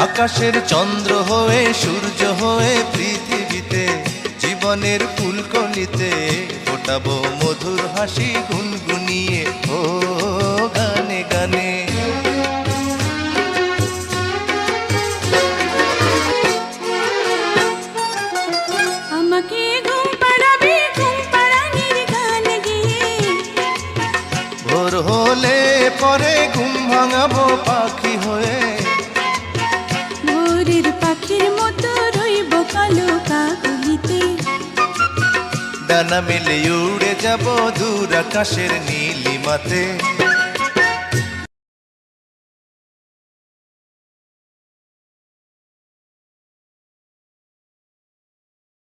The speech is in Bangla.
আকাশের চন্দ্র হয়ে সূর্য হয়ে পৃথিবীতে জীবনের ফুলকলিতে ফোটাবো মধুর হাসি গুনগুনিয়ে ও গানে গানে। আমাকে ঘুম পাড়াবি ঘুম পাড়ানির গান গেয়ে, ভোর হলে পরে ঘুম ভাঙাবো পাখি হয়ে, ভোরের পাখির মতো রইব কালো কাকলিতে। ডানা মেলে উড়ে যাব দূর আকাশের নীলিমাতে।